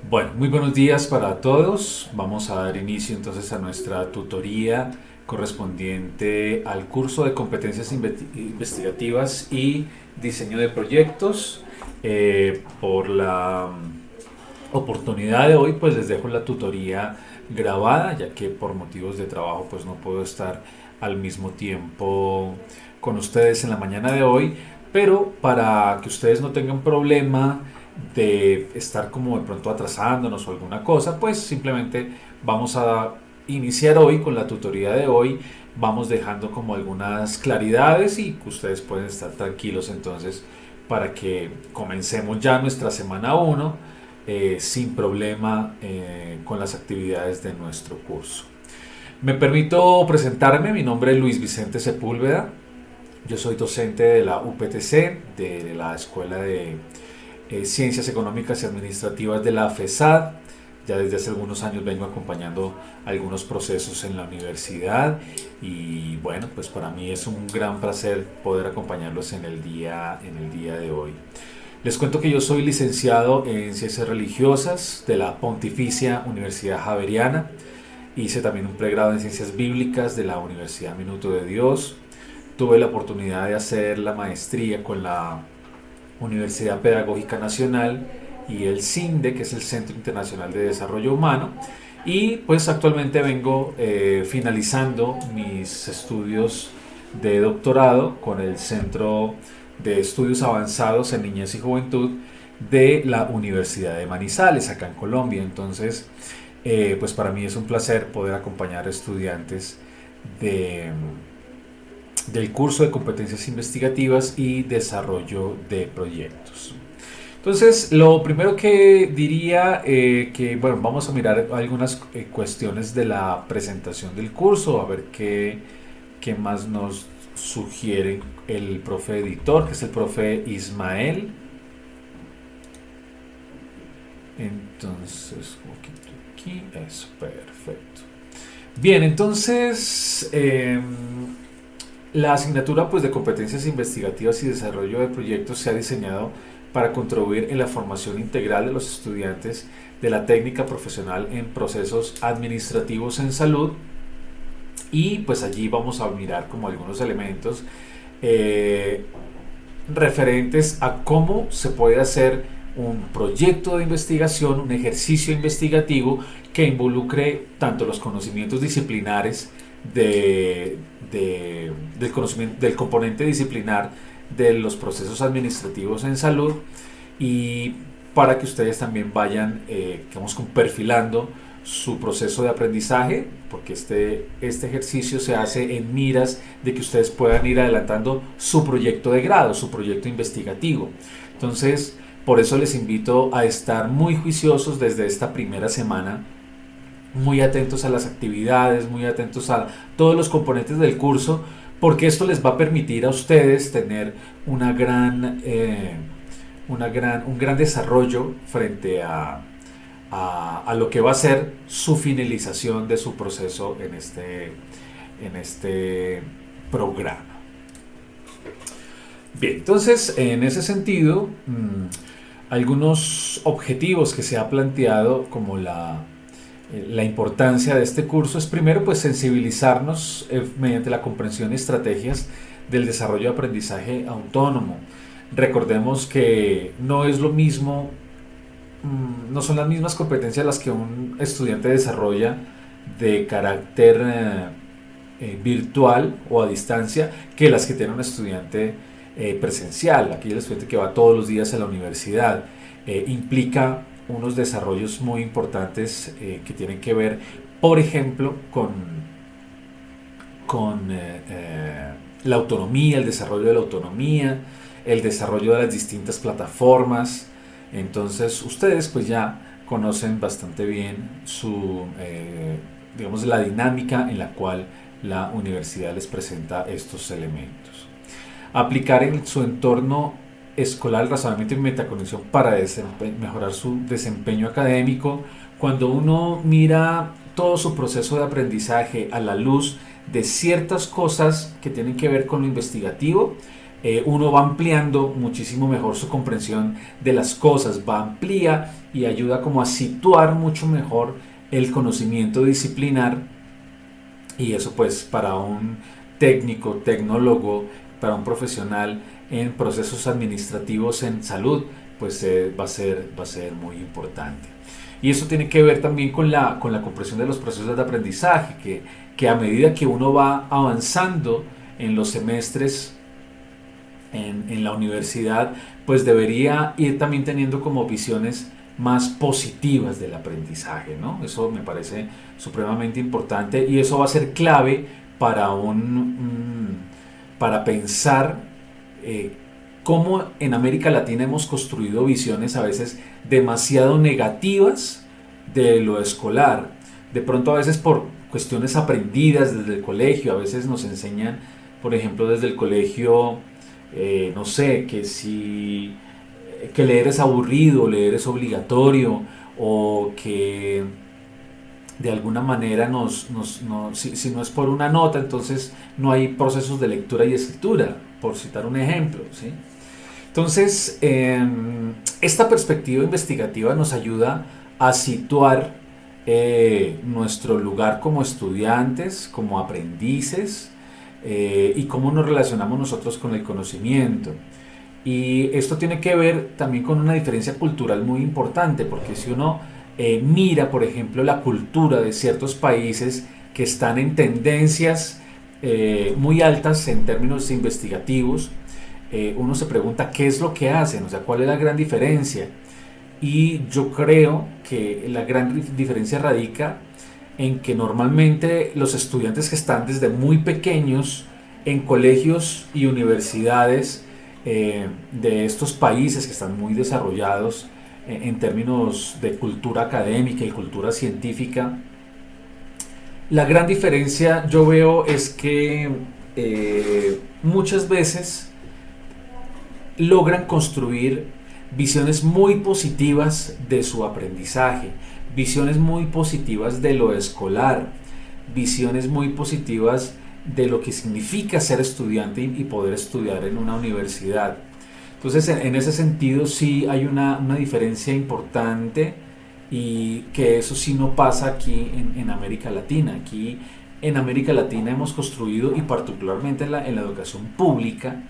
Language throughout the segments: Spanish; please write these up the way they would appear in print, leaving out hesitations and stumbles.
Bueno, muy buenos días para todos. Vamos a dar inicio entonces a nuestra tutoría correspondiente al curso de competencias investigativas y diseño de proyectos. Por la oportunidad de hoy, pues les dejo la tutoría grabada, ya que por motivos de trabajo pues no puedo estar al mismo tiempo con ustedes en la mañana de hoy, pero para que ustedes no tengan problema de estar como de pronto atrasándonos o alguna cosa, pues simplemente vamos a iniciar hoy con la tutoría de hoy. Vamos dejando como algunas claridades y que ustedes pueden estar tranquilos entonces para que comencemos ya nuestra semana uno sin problema con las actividades de nuestro curso. Me permito presentarme, mi nombre es Luis Vicente Sepúlveda, yo soy docente de la UPTC, de la Escuela de Ciencias Económicas y Administrativas de la FESAD. Ya desde hace algunos años vengo acompañando algunos procesos en la universidad y bueno, pues para mí es un gran placer poder acompañarlos en el día de hoy. Les cuento que yo soy licenciado en Ciencias Religiosas de la Pontificia Universidad Javeriana. Hice también un pregrado en Ciencias Bíblicas de la Universidad Minuto de Dios. Tuve la oportunidad de hacer la maestría con la Universidad Pedagógica Nacional y el CINDE, que es el Centro Internacional de Desarrollo Humano. Y pues actualmente vengo finalizando mis estudios de doctorado con el Centro de Estudios Avanzados en Niñez y Juventud de la Universidad de Manizales, acá en Colombia. Entonces, pues para mí es un placer poder acompañar a estudiantes de, del curso de competencias investigativas y desarrollo de proyectos. Entonces, lo primero que diría que, bueno, vamos a mirar algunas cuestiones de la presentación del curso, a ver qué más nos sugiere el profe editor, que es el profe Ismael. Entonces, un poquito aquí, eso, perfecto. Bien, entonces, la asignatura pues, de competencias investigativas y desarrollo de proyectos se ha diseñado para contribuir en la formación integral de los estudiantes de la técnica profesional en procesos administrativos en salud, y pues allí vamos a mirar como algunos elementos eh, referentes a cómo se puede hacer un proyecto de investigación, un ejercicio investigativo que involucre tanto los conocimientos disciplinares del componente disciplinar de los procesos administrativos en salud, y para que ustedes también vayan digamos, perfilando su proceso de aprendizaje, porque este ejercicio se hace en miras de que ustedes puedan ir adelantando su proyecto de grado, su proyecto investigativo. Entonces, por eso les invito a estar muy juiciosos desde esta primera semana, muy atentos a las actividades, muy atentos a todos los componentes del curso, porque esto les va a permitir a ustedes tener un gran desarrollo frente a lo que va a ser su finalización de su proceso en este programa. Bien, entonces en ese sentido, algunos objetivos que se ha planteado como la importancia de este curso es primero pues sensibilizarnos mediante la comprensión y estrategias del desarrollo de aprendizaje autónomo. Recordemos que no es lo mismo, no son las mismas competencias las que un estudiante desarrolla de carácter virtual o a distancia que las que tiene un estudiante presencial. Aquí el estudiante que va todos los días a la universidad implica unos desarrollos muy importantes que tienen que ver, por ejemplo, con la autonomía, el desarrollo de la autonomía, el desarrollo de las distintas plataformas. Entonces ustedes pues ya conocen bastante bien digamos, la dinámica en la cual la universidad les presenta estos elementos. Aplicar en su entorno escolar el razonamiento y metacognición para mejorar su desempeño académico. Cuando uno mira todo su proceso de aprendizaje a la luz de ciertas cosas que tienen que ver con lo investigativo, uno va ampliando muchísimo mejor su comprensión de las cosas, va amplía y ayuda como a situar mucho mejor el conocimiento disciplinar, y eso pues para un técnico, tecnólogo, para un profesional en procesos administrativos en salud, pues va a ser muy importante. Y eso tiene que ver también con la comprensión de los procesos de aprendizaje, que a medida que uno va avanzando en los semestres en la universidad, pues debería ir también teniendo como visiones más positivas del aprendizaje, ¿no? Eso me parece supremamente importante y eso va a ser clave para para pensar cómo en América Latina hemos construido visiones a veces demasiado negativas de lo escolar. De pronto a veces por cuestiones aprendidas desde el colegio, a veces nos enseñan, por ejemplo, desde el colegio, no sé, que leer es aburrido, leer es obligatorio, o que de alguna manera si no es por una nota, entonces no hay procesos de lectura y escritura, por citar un ejemplo, ¿sí? Entonces, esta perspectiva investigativa nos ayuda a situar nuestro lugar como estudiantes, como aprendices, y cómo nos relacionamos nosotros con el conocimiento. Y esto tiene que ver también con una diferencia cultural muy importante, porque si uno mira, por ejemplo, la cultura de ciertos países que están en tendencias muy altas en términos investigativos, uno se pregunta qué es lo que hacen, o sea, cuál es la gran diferencia. Y yo creo que la gran diferencia radica en que normalmente los estudiantes que están desde muy pequeños en colegios y universidades de estos países que están muy desarrollados en términos de cultura académica y cultura científica, la gran diferencia yo veo es que muchas veces logran construir visiones muy positivas de su aprendizaje, visiones muy positivas de lo escolar, visiones muy positivas de lo que significa ser estudiante y poder estudiar en una universidad. Entonces, en ese sentido sí hay una diferencia importante, y que eso sí no pasa aquí en América Latina. Aquí en América Latina hemos construido, y particularmente en la educación pública,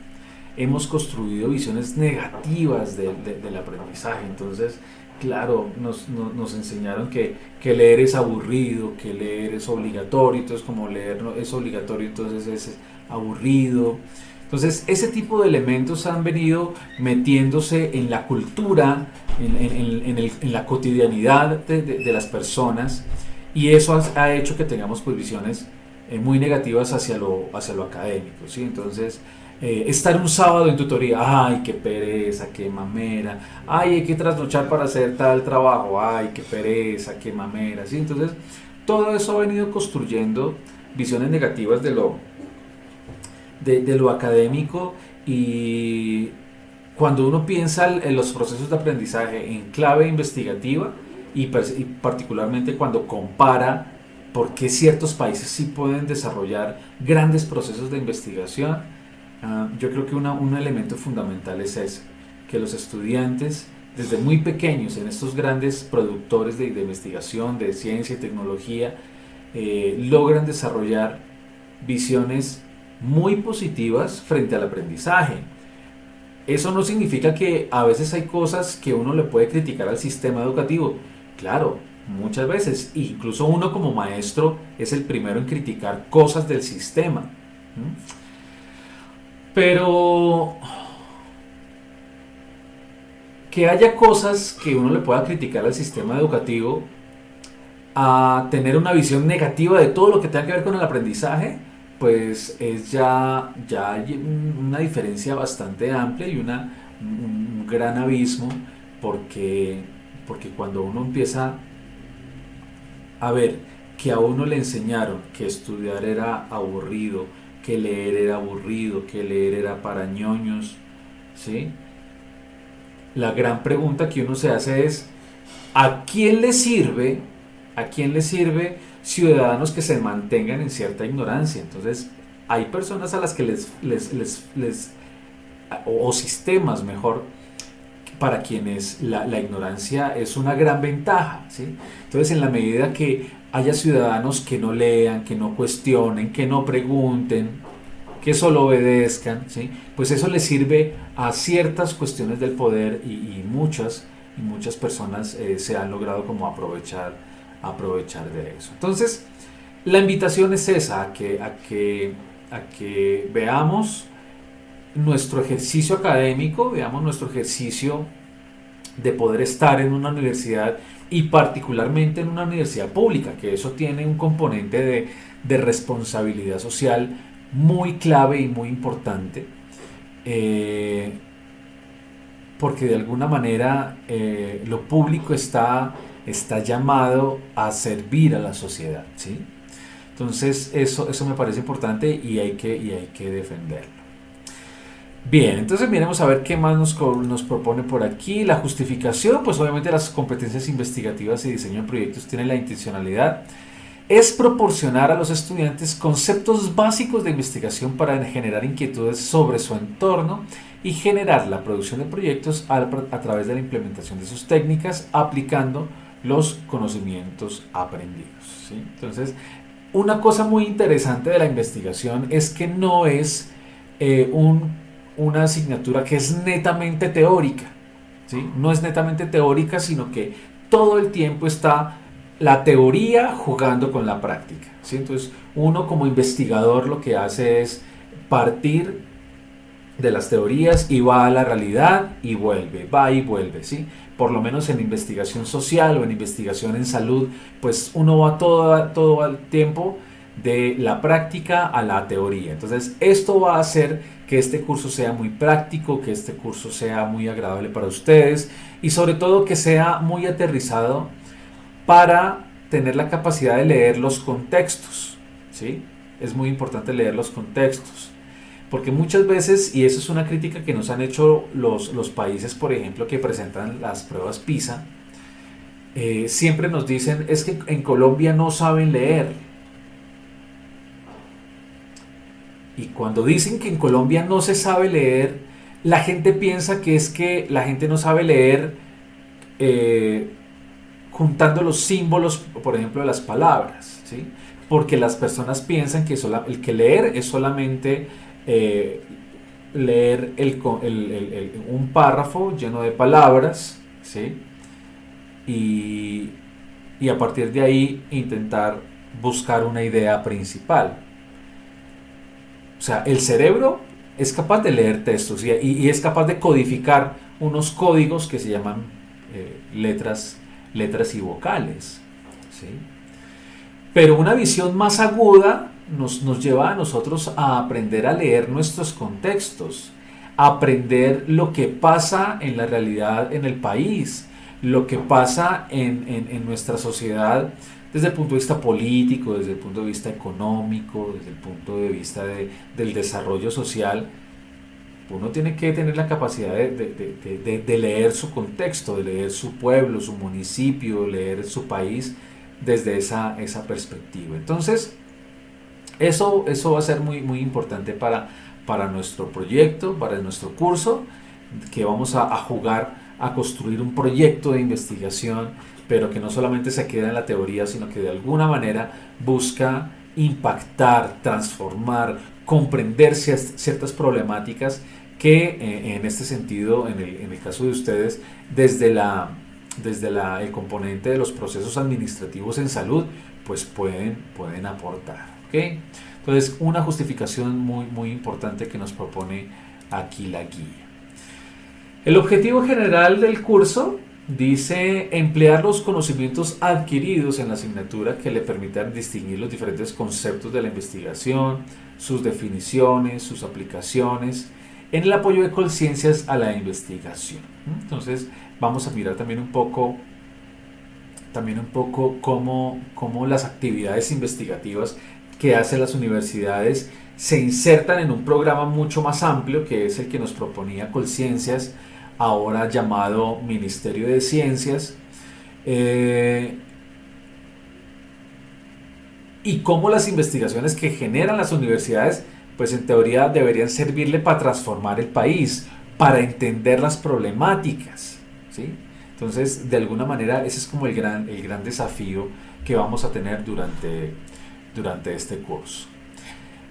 hemos construido visiones negativas del aprendizaje. Entonces, claro, nos enseñaron que leer es aburrido, que leer es obligatorio, entonces como leer no es obligatorio, entonces es aburrido. Entonces, ese tipo de elementos han venido metiéndose en la cultura, en la cotidianidad de las personas, y eso ha hecho que tengamos pues, visiones muy negativas hacia hacia lo académico, ¿sí? Entonces, estar un sábado en tutoría, ay, qué pereza, qué mamera, ay, hay que trasnochar para hacer tal trabajo, ay, qué pereza, qué mamera, ¿sí? Entonces, todo eso ha venido construyendo visiones negativas de lo académico, y cuando uno piensa en los procesos de aprendizaje en clave investigativa, y particularmente cuando compara por qué ciertos países sí pueden desarrollar grandes procesos de investigación, yo creo que un elemento fundamental es ese, que los estudiantes desde muy pequeños en estos grandes productores de investigación, de ciencia y tecnología, logran desarrollar visiones muy positivas frente al aprendizaje. Eso no significa que a veces hay cosas que uno le puede criticar al sistema educativo. Claro, muchas veces, incluso uno como maestro es el primero en criticar cosas del sistema. Pero que haya cosas que uno le pueda criticar al sistema educativo, a tener una visión negativa de todo lo que tenga que ver con el aprendizaje, pues es ya hay una diferencia bastante amplia y un gran abismo, porque cuando uno empieza a ver que a uno le enseñaron que estudiar era aburrido, que leer era aburrido, que leer era para ñoños, ¿sí? La gran pregunta que uno se hace es, ¿a quién le sirve? ¿A quién le sirve ciudadanos que se mantengan en cierta ignorancia? Entonces, hay personas a las que les o sistemas mejor, para quienes la ignorancia es una gran ventaja, ¿sí? Entonces, en la medida que haya ciudadanos que no lean, que no cuestionen, que no pregunten, que solo obedezcan, ¿sí? Pues eso le sirve a ciertas cuestiones del poder y muchas personas se han logrado como aprovechar de eso. Entonces, la invitación es esa, a que veamos nuestro ejercicio académico, veamos nuestro ejercicio de poder estar en una universidad y particularmente en una universidad pública, que eso tiene un componente de responsabilidad social muy clave y muy importante, eh, porque de alguna manera lo público está llamado a servir a la sociedad, ¿sí? Entonces eso me parece importante y hay que defenderlo. Bien, entonces miremos a ver qué más nos propone por aquí. La justificación, pues obviamente las competencias investigativas y diseño de proyectos tienen la intencionalidad. Es proporcionar a los estudiantes conceptos básicos de investigación para generar inquietudes sobre su entorno y generar la producción de proyectos a través de la implementación de sus técnicas aplicando los conocimientos aprendidos, ¿sí? Entonces, una cosa muy interesante de la investigación es que no es una asignatura que es netamente teórica, ¿sí? No es netamente teórica, sino que todo el tiempo está la teoría jugando con la práctica, ¿sí? Entonces, uno como investigador lo que hace es partir de las teorías y va a la realidad y vuelve, va y vuelve, ¿sí? Por lo menos en investigación social o en investigación en salud, pues uno va todo el tiempo de la práctica a la teoría. Entonces, esto va a hacer que este curso sea muy práctico, que este curso sea muy agradable para ustedes y sobre todo que sea muy aterrizado para tener la capacidad de leer los contextos, ¿sí? Es muy importante leer los contextos. Porque muchas veces, y eso es una crítica que nos han hecho los países, por ejemplo, que presentan las pruebas PISA, siempre nos dicen, es que en Colombia no saben leer. Y cuando dicen que en Colombia no se sabe leer, la gente piensa que es que la gente no sabe leer eh, juntando los símbolos, por ejemplo, de las palabras, ¿sí? Porque las personas piensan que el que leer es solamente eh, leer un párrafo lleno de palabras, ¿sí? Y, y a partir de ahí intentar buscar una idea principal. O sea, el cerebro es capaz de leer textos y es capaz de codificar unos códigos que se llaman letras y vocales, ¿sí? Pero una visión más aguda nos lleva a nosotros a aprender a leer nuestros contextos, a aprender lo que pasa en la realidad en el país, lo que pasa en nuestra sociedad desde el punto de vista político, desde el punto de vista económico, desde el punto de vista del desarrollo social. Uno tiene que tener la capacidad de leer su contexto, de leer su pueblo, su municipio, leer su país desde esa perspectiva. Entonces, eso va a ser muy, muy importante para nuestro proyecto, para nuestro curso, que vamos a jugar a construir un proyecto de investigación, pero que no solamente se queda en la teoría, sino que de alguna manera busca impactar, transformar, comprender ciertas problemáticas que en este sentido, en el caso de ustedes, desde el componente de los procesos administrativos en salud, pues pueden aportar, ¿ok? Entonces, una justificación muy, muy importante que nos propone aquí la guía. El objetivo general del curso dice emplear los conocimientos adquiridos en la asignatura que le permitan distinguir los diferentes conceptos de la investigación, sus definiciones, sus aplicaciones, en el apoyo de conciencias a la investigación. Entonces, vamos a mirar también un poco cómo las actividades investigativas que hacen las universidades se insertan en un programa mucho más amplio, que es el que nos proponía Colciencias, ahora llamado Ministerio de Ciencias, y cómo las investigaciones que generan las universidades pues en teoría deberían servirle para transformar el país, para entender las problemáticas, ¿sí? Entonces, de alguna manera, ese es como el gran desafío que vamos a tener durante este curso.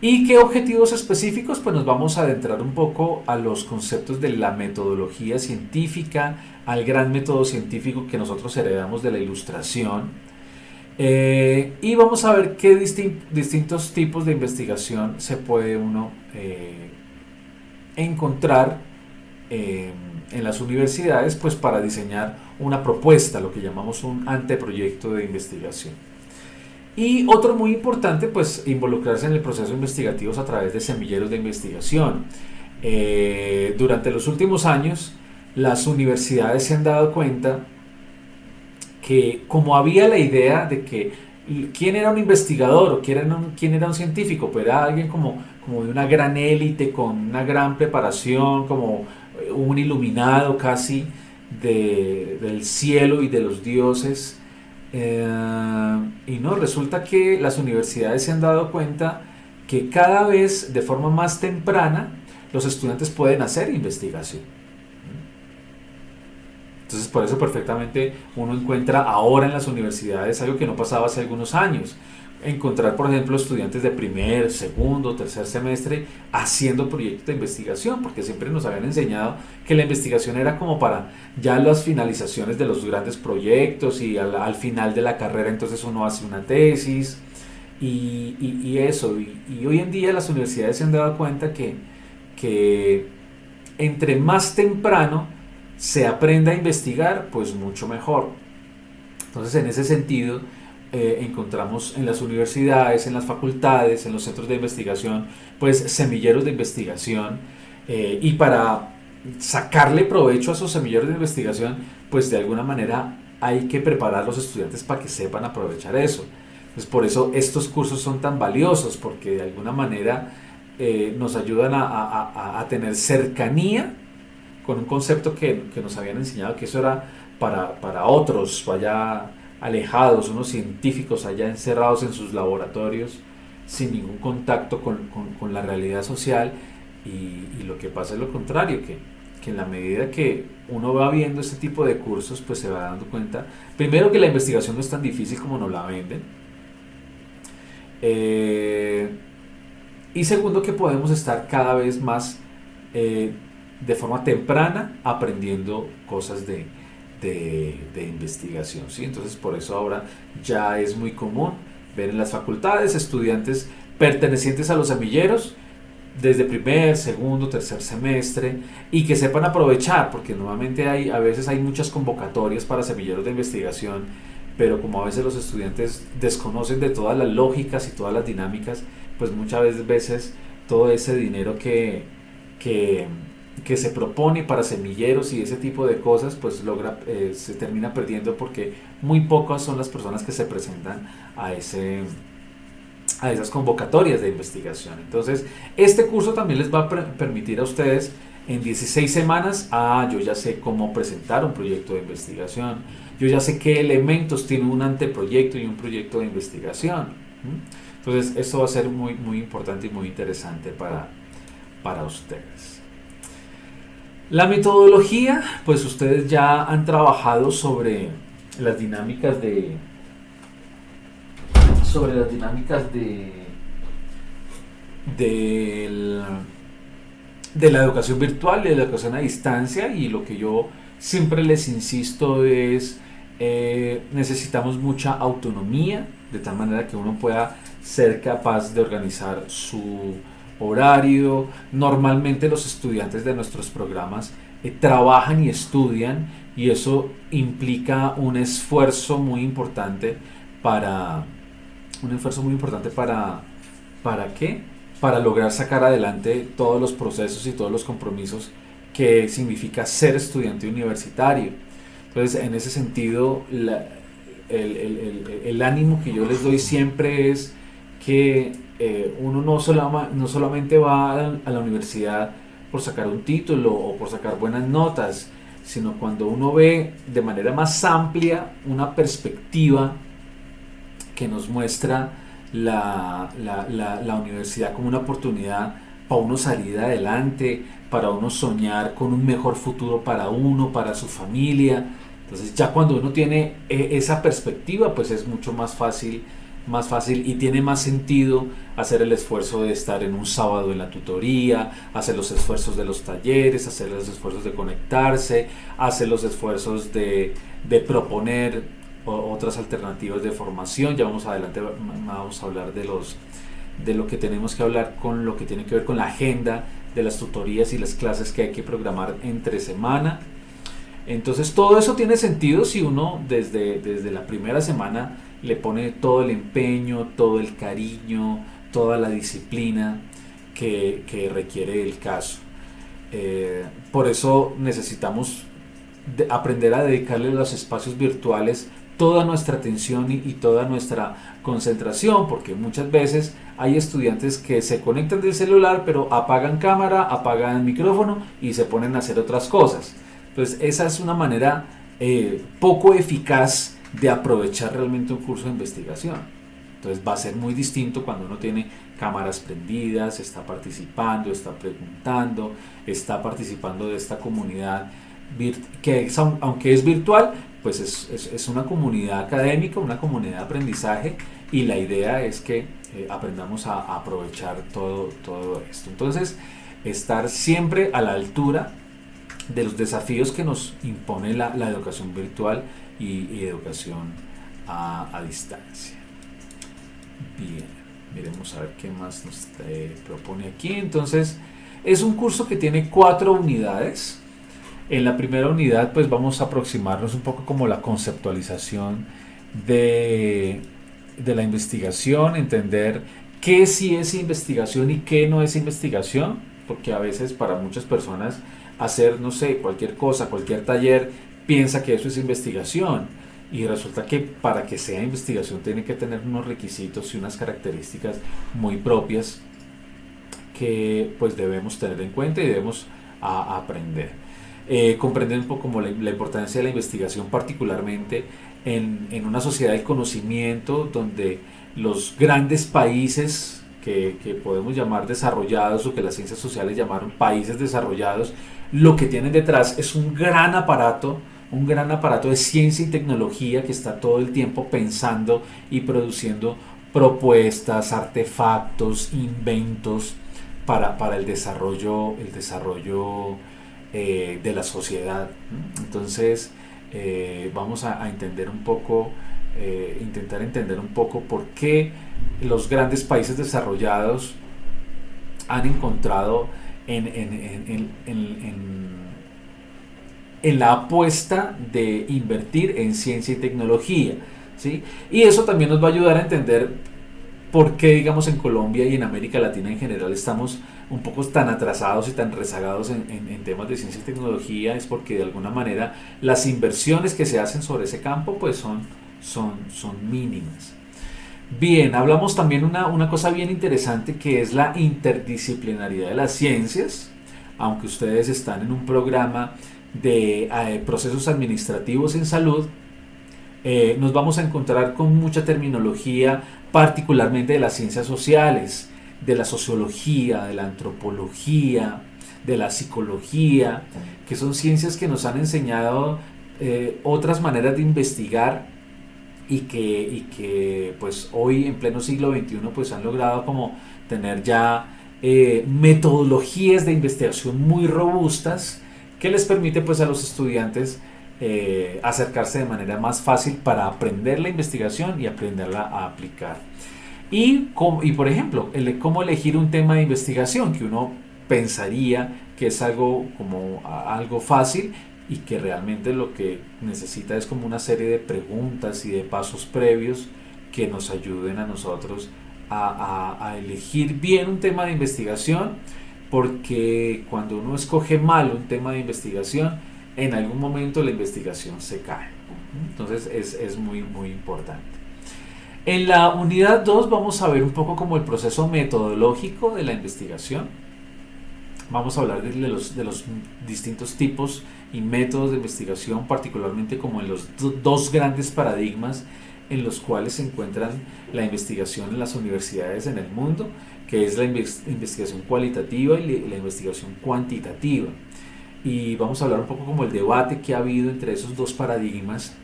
¿Y qué objetivos específicos? Pues nos vamos a adentrar un poco a los conceptos de la metodología científica, al gran método científico que nosotros heredamos de la Ilustración. Y vamos a ver qué distintos tipos de investigación se puede uno encontrar en las universidades, pues para diseñar una propuesta, lo que llamamos un anteproyecto de investigación. Y otro muy importante, pues involucrarse en el proceso investigativo a través de semilleros de investigación. Durante los últimos años, las universidades se han dado cuenta que como había la idea de que quién era un investigador o quién era un científico, pues era alguien como de una gran élite, con una gran preparación, como un iluminado casi del cielo y de los dioses. Y no, resulta que las universidades se han dado cuenta que cada vez de forma más temprana los estudiantes pueden hacer investigación. Entonces, por eso perfectamente uno encuentra ahora en las universidades algo que no pasaba hace algunos años. Encontrar, por ejemplo, estudiantes de primer, segundo, tercer semestre haciendo proyectos de investigación, porque siempre nos habían enseñado que la investigación era como para ya las finalizaciones de los grandes proyectos y al final de la carrera entonces uno hace una tesis y eso. Y hoy en día las universidades se han dado cuenta que entre más temprano se aprenda a investigar, pues mucho mejor. Entonces, en ese sentido, encontramos en las universidades, en las facultades, en los centros de investigación, pues semilleros de investigación, y para sacarle provecho a esos semilleros de investigación, pues de alguna manera hay que preparar a los estudiantes para que sepan aprovechar eso. Pues por eso estos cursos son tan valiosos, porque de alguna manera nos ayudan a tener cercanía con un concepto que nos habían enseñado que eso era para otros, allá alejados, unos científicos allá encerrados en sus laboratorios, sin ningún contacto con la realidad social, y lo que pasa es lo contrario, que en la medida que uno va viendo este tipo de cursos, pues se va dando cuenta, primero que la investigación no es tan difícil como nos la venden, y segundo que podemos estar cada vez más de forma temprana aprendiendo cosas de investigación, ¿sí? Entonces por eso ahora ya es muy común ver en las facultades estudiantes pertenecientes a los semilleros desde primer, segundo, tercer semestre, y que sepan aprovechar, porque normalmente a veces hay muchas convocatorias para semilleros de investigación, pero como a veces los estudiantes desconocen de todas las lógicas y todas las dinámicas, pues muchas veces todo ese dinero que se propone para semilleros y ese tipo de cosas, pues se termina perdiendo, porque muy pocas son las personas que se presentan a esas convocatorias de investigación. Entonces, este curso también les va a permitir a ustedes en 16 semanas, yo ya sé cómo presentar un proyecto de investigación, yo ya sé qué elementos tiene un anteproyecto y un proyecto de investigación. Entonces, esto va a ser muy, muy importante y muy interesante para ustedes. La metodología, pues ustedes ya han trabajado sobre las dinámicas de la educación virtual, de la educación a distancia, y lo que yo siempre les insisto es necesitamos mucha autonomía, de tal manera que uno pueda ser capaz de organizar su horario. Normalmente los estudiantes de nuestros programas trabajan y estudian, y eso implica un esfuerzo muy importante para ¿para qué? Para lograr sacar adelante todos los procesos y todos los compromisos que significa ser estudiante universitario. Entonces, en ese sentido, el ánimo que yo les doy siempre es que uno no solamente va a la universidad por sacar un título o por sacar buenas notas, sino cuando uno ve de manera más amplia una perspectiva que nos muestra la universidad como una oportunidad para uno salir adelante, para uno soñar con un mejor futuro para uno, para su familia. Entonces ya cuando uno tiene esa perspectiva, pues es mucho más fácil y tiene más sentido hacer el esfuerzo de estar en un sábado en la tutoría, hacer los esfuerzos de los talleres, hacer los esfuerzos de conectarse, hacer los esfuerzos de proponer otras alternativas de formación. Ya vamos adelante, vamos a hablar de lo que tenemos que hablar con lo que tiene que ver con la agenda de las tutorías y las clases que hay que programar entre semana. Entonces todo eso tiene sentido si uno desde la primera semana le pone todo el empeño, todo el cariño, toda la disciplina que requiere el caso. Por eso necesitamos aprender a dedicarle a los espacios virtuales toda nuestra atención y toda nuestra concentración, porque muchas veces hay estudiantes que se conectan del celular pero apagan cámara, apagan micrófono y se ponen a hacer otras cosas. Entonces esa es una manera poco eficaz de aprovechar realmente un curso de investigación. Entonces va a ser muy distinto cuando uno tiene cámaras prendidas, está participando, está preguntando, está participando de esta comunidad que aunque es virtual, pues es una comunidad académica, una comunidad de aprendizaje, y la idea es que aprendamos a aprovechar todo esto. Entonces, estar siempre a la altura de los desafíos que nos impone la educación virtual y educación a distancia. Bien, miremos a ver qué más nos propone aquí. Entonces, es un curso que tiene 4 unidades. En la primera unidad pues vamos a aproximarnos un poco como la conceptualización de la investigación, entender qué sí es investigación y qué no es investigación, porque a veces para muchas personas hacer, no sé, cualquier cosa, cualquier taller, piensa que eso es investigación, y resulta que para que sea investigación tiene que tener unos requisitos y unas características muy propias que pues debemos tener en cuenta y debemos aprender. Comprender un poco como la importancia de la investigación, particularmente en una sociedad del conocimiento donde los grandes países que podemos llamar desarrollados, o que las ciencias sociales llamaron países desarrollados, lo que tienen detrás es un gran aparato de ciencia y tecnología que está todo el tiempo pensando y produciendo propuestas, artefactos, inventos para el desarrollo de la sociedad. Entonces vamos a entender un poco, intentar entender un poco por qué los grandes países desarrollados han encontrado en la apuesta de invertir en ciencia y tecnología, ¿sí? Y eso también nos va a ayudar a entender por qué, digamos, en Colombia y en América Latina en general estamos un poco tan atrasados y tan rezagados en temas de ciencia y tecnología. Es porque de alguna manera las inversiones que se hacen sobre ese campo pues son mínimas. Bien, hablamos también una cosa bien interesante, que es la interdisciplinaridad de las ciencias. Aunque ustedes están en un programa de procesos administrativos en salud, nos vamos a encontrar con mucha terminología, particularmente de las ciencias sociales, de la sociología, de la antropología, de la psicología, que son ciencias que nos han enseñado otras maneras de investigar, y que pues hoy en pleno siglo XXI pues han logrado como tener ya metodologías de investigación muy robustas, que les permite pues a los estudiantes acercarse de manera más fácil para aprender la investigación y aprenderla a aplicar. Y por ejemplo, cómo elegir un tema de investigación, que uno pensaría que es algo fácil, y que realmente lo que necesita es como una serie de preguntas y de pasos previos que nos ayuden a nosotros a elegir bien un tema de investigación, porque cuando uno escoge mal un tema de investigación, en algún momento la investigación se cae. Entonces es muy importante. En la unidad 2 vamos a ver un poco como el proceso metodológico de la investigación. Vamos a hablar de los distintos tipos y métodos de investigación, particularmente como en los dos grandes paradigmas en los cuales se encuentran la investigación en las universidades en el mundo, que es la investigación cualitativa y la investigación cuantitativa. Y vamos a hablar un poco como el debate que ha habido entre esos dos paradigmas,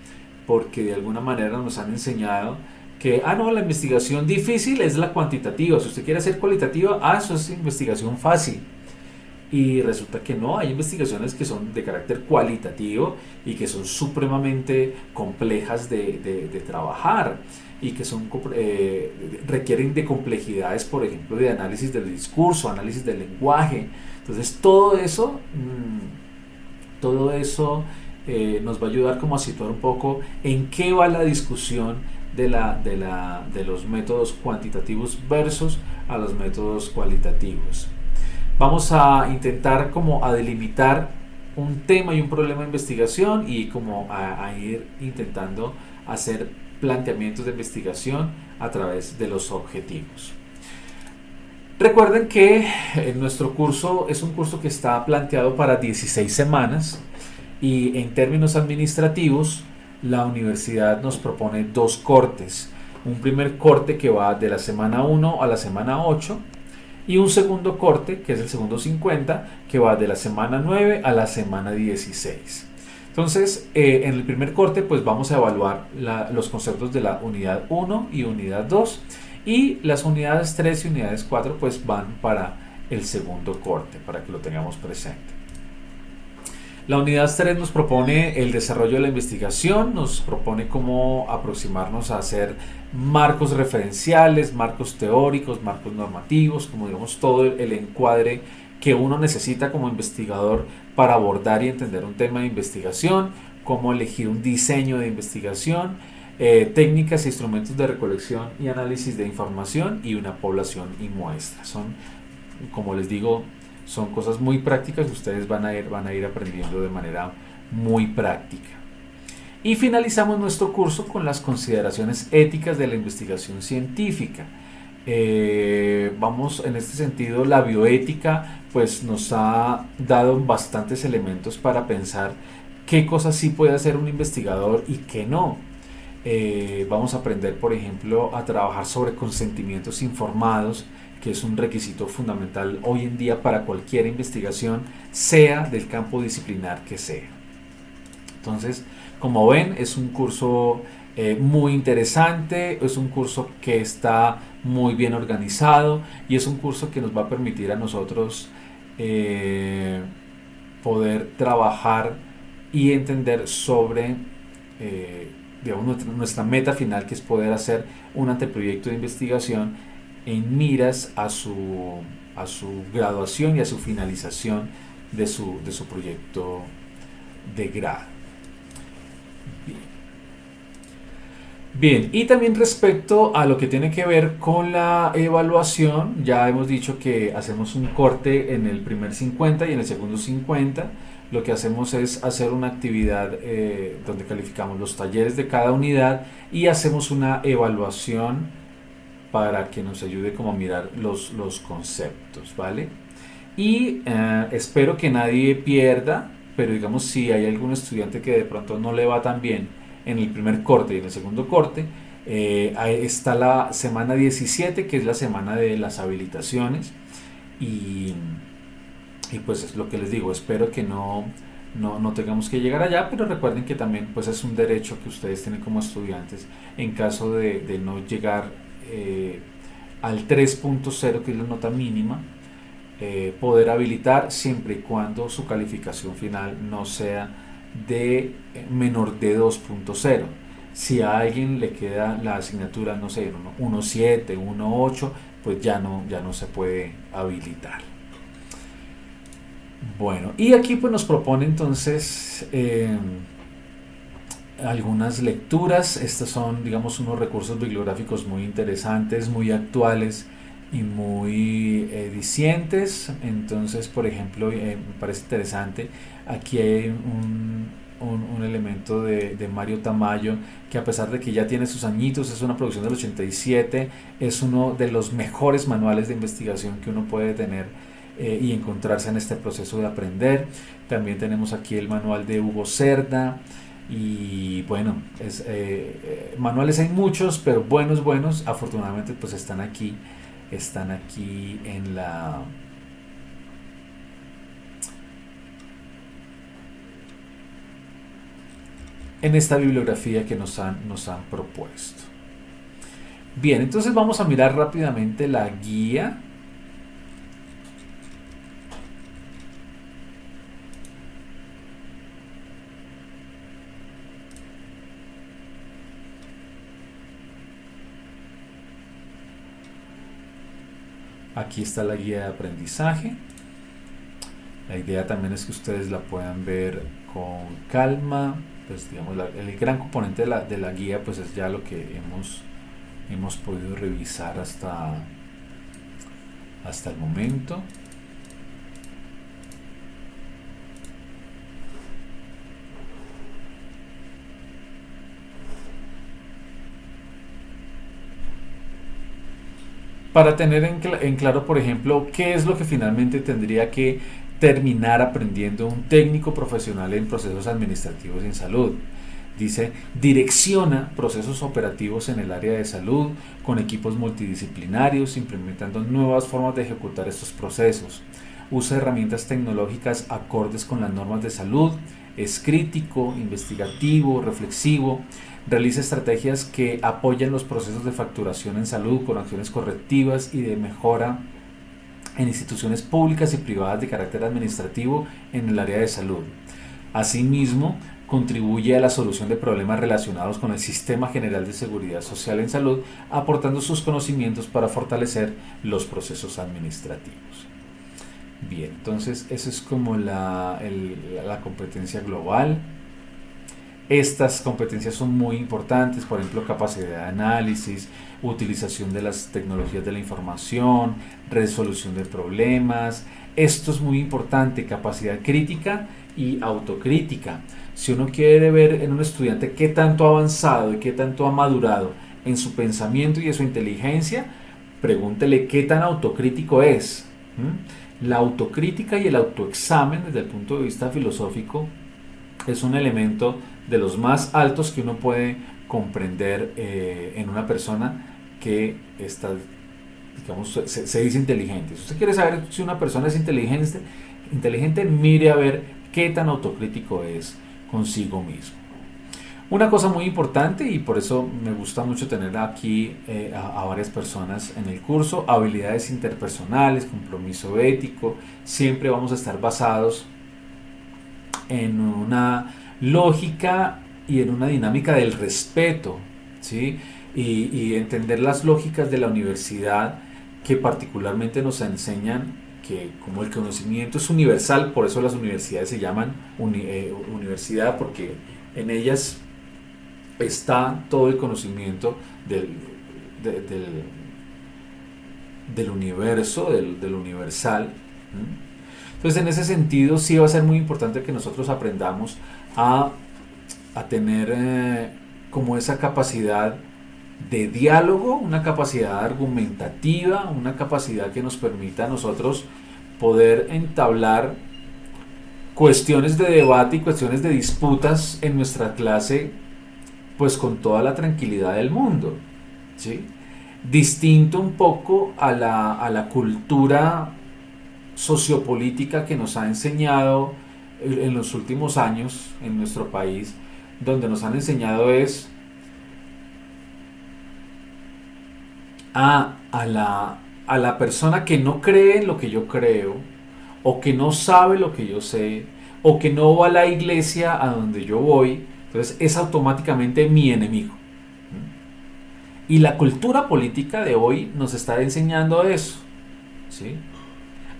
porque de alguna manera nos han enseñado que, no, la investigación difícil es la cuantitativa, si usted quiere hacer cualitativa, eso es investigación fácil. Y resulta que no, hay investigaciones que son de carácter cualitativo y que son supremamente complejas de trabajar y que requieren de complejidades, por ejemplo, de análisis del discurso, análisis del lenguaje. Entonces todo eso nos va a ayudar como a situar un poco en qué va la discusión de los métodos cuantitativos versus a los métodos cualitativos. Vamos a intentar como a delimitar un tema y un problema de investigación y como a ir intentando hacer planteamientos de investigación a través de los objetivos. Recuerden que nuestro curso es un curso que está planteado para 16 semanas y en términos administrativos la universidad nos propone 2 cortes. Un primer corte que va de la semana 1 a la semana 8 y un segundo corte, que es el segundo 50, que va de la semana 9 a la semana 16. Entonces, en el primer corte pues vamos a evaluar los conceptos de la unidad 1 y unidad 2 y las unidades 3 y unidades 4 pues van para el segundo corte, para que lo tengamos presente. La unidad 3 nos propone el desarrollo de la investigación, nos propone cómo aproximarnos a hacer marcos referenciales, marcos teóricos, marcos normativos, como digamos todo el encuadre que uno necesita como investigador para abordar y entender un tema de investigación, cómo elegir un diseño de investigación, técnicas e instrumentos de recolección y análisis de información y una población y muestra. Son, como les digo, son cosas muy prácticas que ustedes van a ir aprendiendo de manera muy práctica. Y finalizamos nuestro curso con las consideraciones éticas de la investigación científica. Vamos, en este sentido, la bioética pues nos ha dado bastantes elementos para pensar qué cosas sí puede hacer un investigador y qué no. Vamos a aprender, por ejemplo, a trabajar sobre consentimientos informados, que es un requisito fundamental hoy en día para cualquier investigación, sea del campo disciplinar que sea. Entonces, como ven, es un curso muy interesante, es un curso que está muy bien organizado y es un curso que nos va a permitir a nosotros poder trabajar y entender sobre digamos, nuestra meta final, que es poder hacer un anteproyecto de investigación en miras a su graduación y a su finalización de su proyecto de grado. Bien, y también respecto a lo que tiene que ver con la evaluación, ya hemos dicho que hacemos un corte en el primer 50 y en el segundo 50. Lo que hacemos es hacer una actividad donde calificamos los talleres de cada unidad y hacemos una evaluación para que nos ayude como a mirar los conceptos, ¿vale? Y espero que nadie pierda, pero digamos si hay algún estudiante que de pronto no le va tan bien en el primer corte y en el segundo corte, ahí está la semana 17, que es la semana de las habilitaciones y pues es lo que les digo, espero que no tengamos que llegar allá, pero recuerden que también pues es un derecho que ustedes tienen como estudiantes en caso de no llegar al 3.0, que es la nota mínima, poder habilitar siempre y cuando su calificación final no sea de menor de 2.0. Si a alguien le queda la asignatura, no sé, 1.7, 1.8, pues ya no se puede habilitar. Bueno, y aquí pues nos propone entonces algunas lecturas. Estos son, digamos, unos recursos bibliográficos muy interesantes, muy actuales y muy dicientes. Entonces, por ejemplo, me parece interesante, aquí hay un elemento de Mario Tamayo, que a pesar de que ya tiene sus añitos, es una producción del 87, es uno de los mejores manuales de investigación que uno puede tener y encontrarse en este proceso de aprender. También tenemos aquí el manual de Hugo Cerda, Y bueno, manuales hay muchos, pero buenos, afortunadamente pues están aquí en esta bibliografía que nos han propuesto. Bien, entonces vamos a mirar rápidamente la guía. Aquí está la guía de aprendizaje. La idea también es que ustedes la puedan ver con calma. Pues digamos, el gran componente de la guía pues es ya lo que hemos podido revisar hasta el momento. Para tener en claro, por ejemplo, qué es lo que finalmente tendría que terminar aprendiendo un técnico profesional en procesos administrativos en salud. Dice, direcciona procesos operativos en el área de salud con equipos multidisciplinarios, implementando nuevas formas de ejecutar estos procesos. Usa herramientas tecnológicas acordes con las normas de salud. Es crítico, investigativo, reflexivo. Realiza estrategias que apoyan los procesos de facturación en salud con acciones correctivas y de mejora en instituciones públicas y privadas de carácter administrativo en el área de salud. Asimismo, contribuye a la solución de problemas relacionados con el Sistema General de Seguridad Social en Salud, aportando sus conocimientos para fortalecer los procesos administrativos. Bien, entonces esa es como la competencia global. Estas competencias son muy importantes, por ejemplo, capacidad de análisis, utilización de las tecnologías de la información, resolución de problemas. Esto es muy importante, capacidad crítica y autocrítica. Si uno quiere ver en un estudiante qué tanto ha avanzado y qué tanto ha madurado en su pensamiento y en su inteligencia, pregúntele qué tan autocrítico es. La autocrítica y el autoexamen desde el punto de vista filosófico es un elemento de los más altos que uno puede comprender en una persona que está, digamos, se dice inteligente. Si usted quiere saber si una persona es inteligente, mire a ver qué tan autocrítico es consigo mismo. Una cosa muy importante, y por eso me gusta mucho tener aquí a varias personas en el curso, habilidades interpersonales, compromiso ético. Siempre vamos a estar basados en una lógica y en una dinámica del respeto, ¿sí? Y entender las lógicas de la universidad, que particularmente nos enseñan que como el conocimiento es universal, por eso las universidades se llaman universidad, porque en ellas está todo el conocimiento del universo, del universal. Entonces, en ese sentido, sí va a ser muy importante que nosotros aprendamos a tener como esa capacidad de diálogo, una capacidad argumentativa, una capacidad que nos permita a nosotros poder entablar cuestiones de debate y cuestiones de disputas en nuestra clase, pues con toda la tranquilidad del mundo, ¿sí? Distinto un poco a la cultura sociopolítica que nos ha enseñado en los últimos años en nuestro país, donde nos han enseñado es a la persona que no cree en lo que yo creo, o que no sabe lo que yo sé, o que no va a la iglesia a donde yo voy, entonces es automáticamente mi enemigo. Y la cultura política de hoy nos está enseñando eso, ¿sí?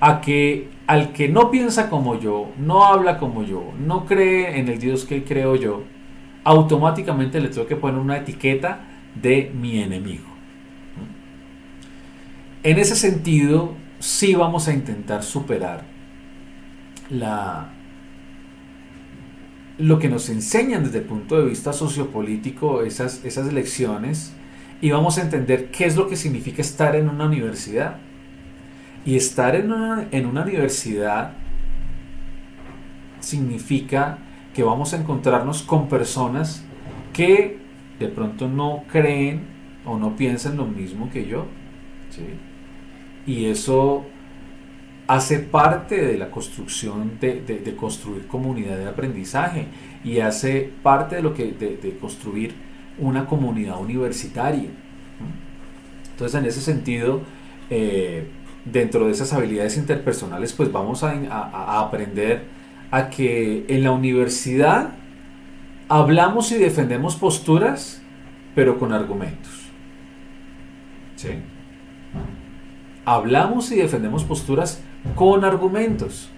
A que al que no piensa como yo, no habla como yo, no cree en el Dios que creo yo, automáticamente le tengo que poner una etiqueta de mi enemigo. En ese sentido, sí vamos a intentar superar lo que nos enseñan desde el punto de vista sociopolítico, esas lecciones, y vamos a entender qué es lo que significa estar en una universidad. Y estar en una universidad significa que vamos a encontrarnos con personas que de pronto no creen o no piensan lo mismo que yo, ¿sí? Y eso hace parte de la construcción de construir comunidad de aprendizaje y hace parte de lo que de construir una comunidad universitaria. Entonces, en ese sentido, dentro de esas habilidades interpersonales, pues vamos a aprender a que en la universidad hablamos y defendemos posturas, pero con argumentos. ¿Sí? Hablamos y defendemos posturas con argumentos.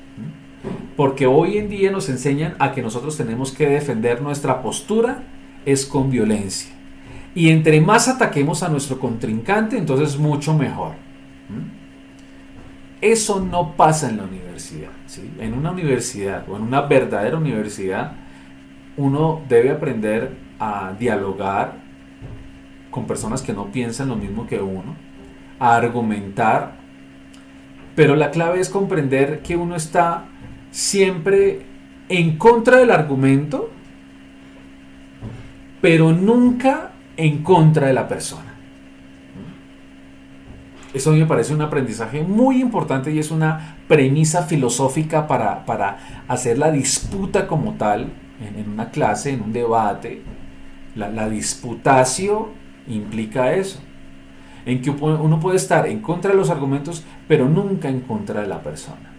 Porque hoy en día nos enseñan a que nosotros tenemos que defender nuestra postura es con violencia. Y entre más ataquemos a nuestro contrincante, entonces mucho mejor. Eso no pasa en la universidad, ¿sí? En una universidad o en una verdadera universidad, uno debe aprender a dialogar con personas que no piensan lo mismo que uno, a argumentar, pero la clave es comprender que uno está siempre en contra del argumento, pero nunca en contra de la persona. Eso a mí me parece un aprendizaje muy importante y es una premisa filosófica para hacer la disputa como tal, en una clase, en un debate. La disputatio implica eso, en que uno puede estar en contra de los argumentos, pero nunca en contra de la persona.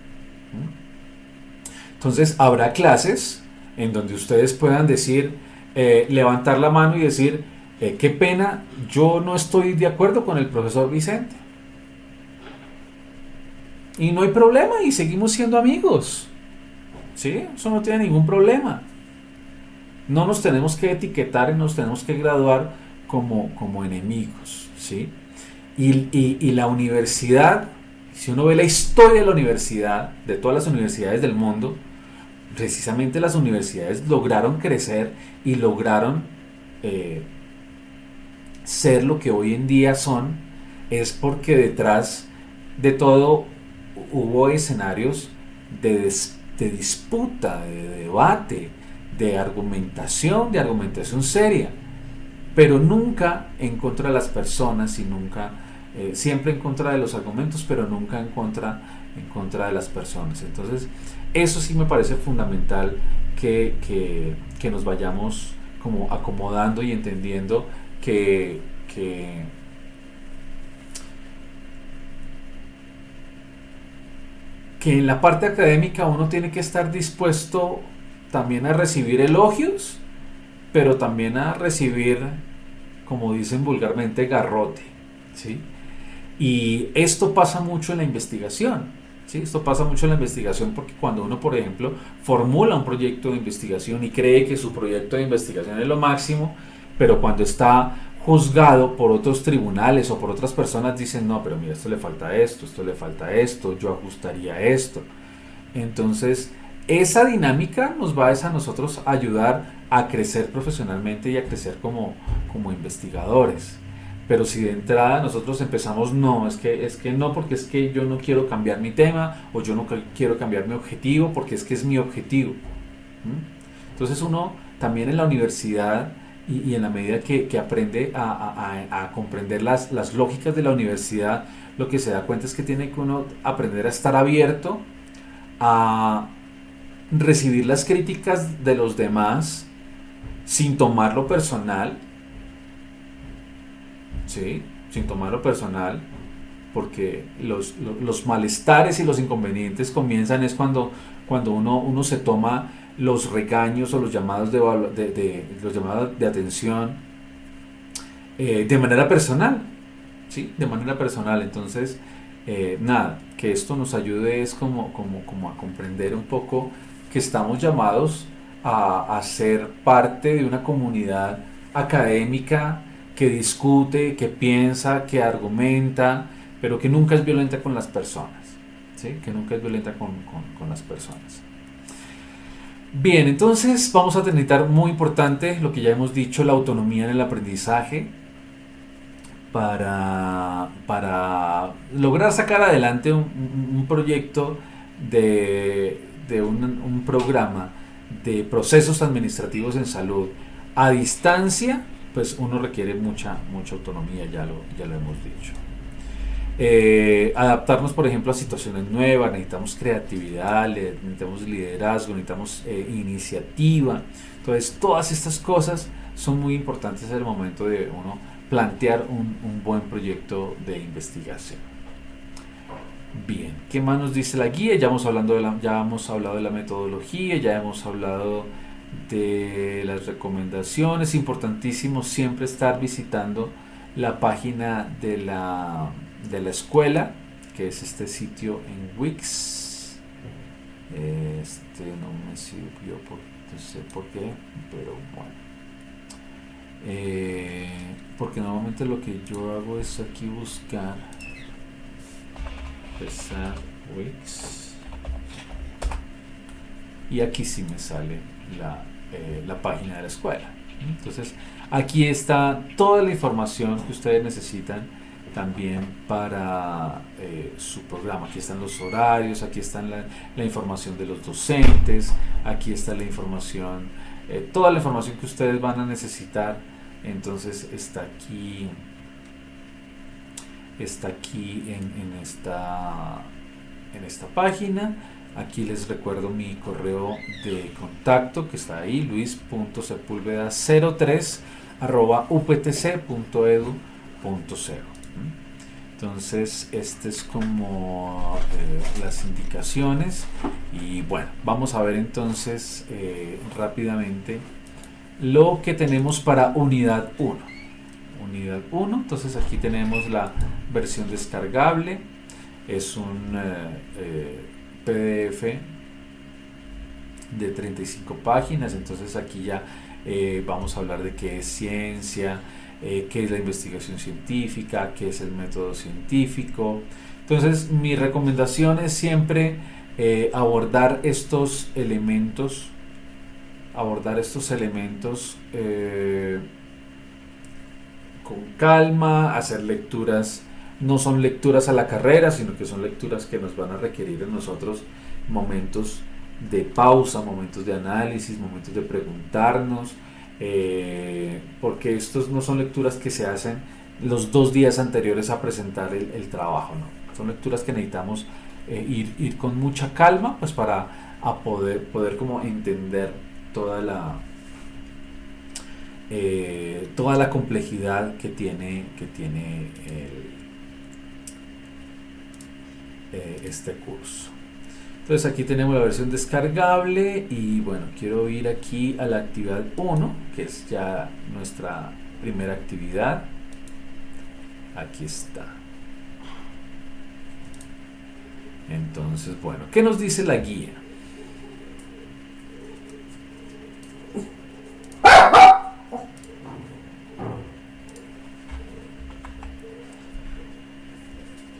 Entonces habrá clases en donde ustedes puedan decir, levantar la mano y decir, qué pena, yo no estoy de acuerdo con el profesor Vicente. Y no hay problema y seguimos siendo amigos. ¿Sí? Eso no tiene ningún problema. No nos tenemos que etiquetar y nos tenemos que graduar como enemigos. ¿Sí? Y la universidad, si uno ve la historia de la universidad, de todas las universidades del mundo, precisamente las universidades lograron crecer y lograron ser lo que hoy en día son, es porque detrás de todo hubo escenarios de disputa, de debate, de argumentación seria, pero nunca en contra de las personas y nunca, siempre en contra de los argumentos, pero nunca en contra de las personas. Entonces, eso sí me parece fundamental que nos vayamos como acomodando y entendiendo que en la parte académica uno tiene que estar dispuesto también a recibir elogios, pero también a recibir, como dicen vulgarmente, garrote, ¿sí? Y esto pasa mucho en la investigación, ¿sí? Esto pasa mucho en la investigación porque cuando uno, por ejemplo, formula un proyecto de investigación y cree que su proyecto de investigación es lo máximo, pero cuando está juzgado por otros tribunales o por otras personas dicen, no, pero mira, esto le falta esto, yo ajustaría esto. Entonces, esa dinámica nos va a nosotros ayudar a crecer profesionalmente y a crecer como investigadores. Pero si de entrada nosotros empezamos, no, es que no, porque es que yo no quiero cambiar mi tema, o yo no quiero cambiar mi objetivo, porque es que es mi objetivo. Entonces uno también en la universidad y en la medida que aprende a comprender las lógicas de la universidad, lo que se da cuenta es que tiene que uno aprender a estar abierto a recibir las críticas de los demás sin tomarlo personal, ¿sí? Sin tomarlo personal, porque los malestares y los inconvenientes comienzan es cuando uno se toma los regaños o los llamados los llamados de atención de manera personal, ¿sí? De manera personal. Entonces, nada, que esto nos ayude es como a comprender un poco que estamos llamados a ser parte de una comunidad académica que discute, que piensa, que argumenta, pero que nunca es violenta con las personas, ¿sí? Que nunca es violenta con las personas. Bien, entonces vamos a tener muy importante lo que ya hemos dicho, la autonomía en el aprendizaje para lograr sacar adelante un proyecto de un programa de procesos administrativos en salud a distancia, pues uno requiere mucha autonomía, ya lo hemos dicho. Adaptarnos, por ejemplo, a situaciones nuevas, necesitamos creatividad, necesitamos liderazgo, necesitamos iniciativa. Entonces, todas estas cosas son muy importantes en el momento de uno plantear un buen proyecto de investigación. Bien, ¿qué más nos dice la guía? Ya hemos hablado de la metodología, ya hemos hablado de las recomendaciones. Importantísimo siempre estar visitando la página de la escuela, que es este sitio en Wix. No me sirvió, no sé por qué, pero bueno. Porque normalmente lo que yo hago es aquí buscar empezar Wix, y aquí sí me sale la página de la escuela. Entonces aquí está toda la información que ustedes necesitan también para su programa. Aquí están los horarios, aquí está la información de los docentes, aquí está la información, toda la información que ustedes van a necesitar. Entonces está aquí en esta página. Aquí les recuerdo mi correo de contacto, que está ahí, luis.sepulveda03@uptc.edu.co. Entonces, este es como las indicaciones. Y bueno, vamos a ver entonces rápidamente lo que tenemos para unidad 1. Unidad 1, entonces aquí tenemos la versión descargable. Es un PDF de 35 páginas. Entonces aquí ya vamos a hablar de qué es ciencia, qué es la investigación científica, qué es el método científico. Entonces mi recomendación es siempre abordar estos elementos con calma, hacer lecturas. No son lecturas a la carrera, sino que son lecturas que nos van a requerir en nosotros momentos de pausa, momentos de análisis, momentos de preguntarnos, porque estos no son lecturas que se hacen los 2 días anteriores a presentar el trabajo, ¿no? Son lecturas que necesitamos ir con mucha calma, pues para poder como entender toda la complejidad que tiene este curso. Entonces aquí tenemos la versión descargable y bueno, quiero ir aquí a la actividad 1, que es ya nuestra primera actividad. Aquí está. Entonces, bueno, ¿qué nos dice la guía?